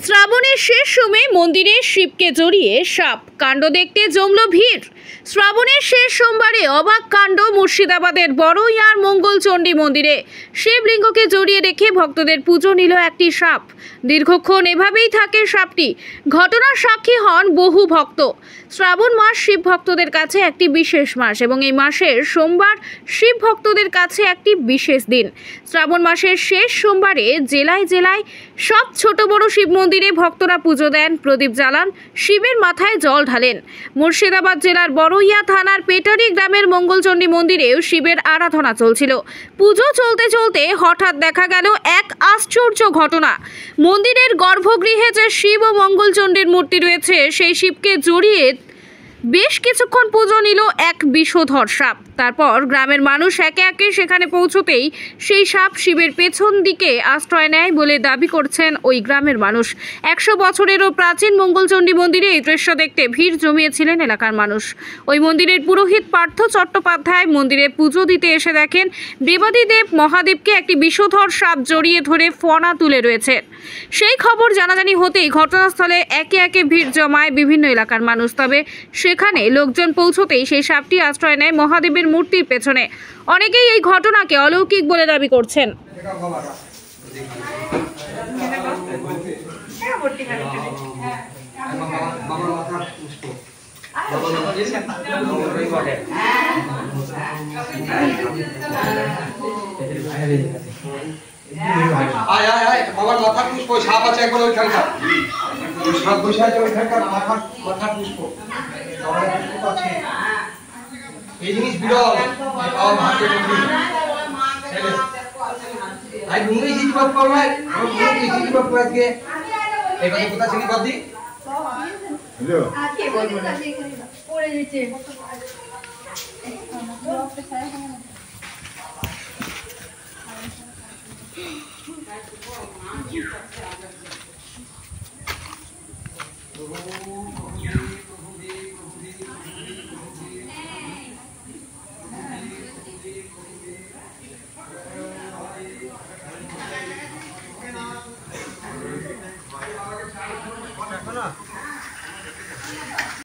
শ্রাবণের শেষ সময়ে মন্দিরে শিবকে জড়িয়ে সাপ কাণ্ড দেখতে জমল ভিড়। শ্রাবণের শেষ সোমবারে অবাক কাণ্ড মুর্শিদাবাদের বড়ইয়ার মঙ্গলচণ্ডী মন্দিরে শিবলিঙ্গকে জড়িয়ে রেখে ভক্তদের পুজো নিল একটি সাপ। দীর্ঘক্ষণ এভাবেই থাকে সাপটি। ঘটনার সাক্ষী হন বহু ভক্ত। শ্রাবণ মাস শিব ভক্তদের কাছে একটি বিশেষ মাস এবং এই মাসের সোমবার শিব ভক্তদের কাছে একটি বিশেষ দিন। শ্রাবণ মাসের শেষ সোমবারে জেলায় জেলায় সব ছোট বড় শিব মন্দিরে ভক্তরা পুজো দেন, প্রদীপ জ্বালান, শিবের মাথায় জল ঢালেন। মুর্শিদাবাদ জেলার বড়ইয়া থানার পেটারি গ্রামের মঙ্গলচণ্ডী মন্দিরেও শিবের আরাধনা চলছিল। পুজো চলতে চলতে হঠাৎ দেখা গেল এক আশ্চর্য ঘটনা। মন্দিরের গর্ভগৃহে যে শিব ও মঙ্গলচণ্ডীর মূর্তি রয়েছে সেই শিবকে জড়িয়ে বেশ কিছুক্ষণ পুজো নিল এক বিষধর সাপ। তারপর গ্রামের মানুষ একে একে সেখানে পৌঁছতেই সেই সাপ শিবের পেছন দিকে আশ্রয় নেয় বলে দাবি করছেন ওই গ্রামের মানুষ। 100 বছরেরও প্রাচীন মঙ্গলচণ্ডী মন্দিরে এই দৃশ্য দেখতে ভিড় জমিয়েছিলেন এলাকার মানুষ। ওই মন্দিরের পুরোহিত পার্থ চট্টোপাধ্যায় মন্দিরে পুজো দিতে এসে দেখেন দেবাদিদেব মহাদেবকে একটি বিষধর সাপ জড়িয়ে ধরে ফনা তুলে রয়েছে। সেই খবর জানাজানি হতেই ঘটনাস্থলে একে একে ভিড় জমায় বিভিন্ন এলাকার মানুষ। তবে সেখানে লোকজন পৌঁছতেই সেই সাপটি আশ্রয় নেয় মহাদেবের মূর্তির পেছনে। অনেকেই এই ঘটনাকে অলৌকিক বলে দাবি করছেন। বাবার মাথার পুষ্প সাপ আছে একবার ওইখানকার সাপ বসে আছে ওইখানকার মাথার পুষ্প আছে। এই জিনিস বিরল ভাই তুমি জিজ্ঞাসা করবে আমার মনে কি জিজ্ঞাসা করবে এই কথা কোথা ছিলি বাদি হ্যালো আজকে বলবো না পড়ে দিতে Oh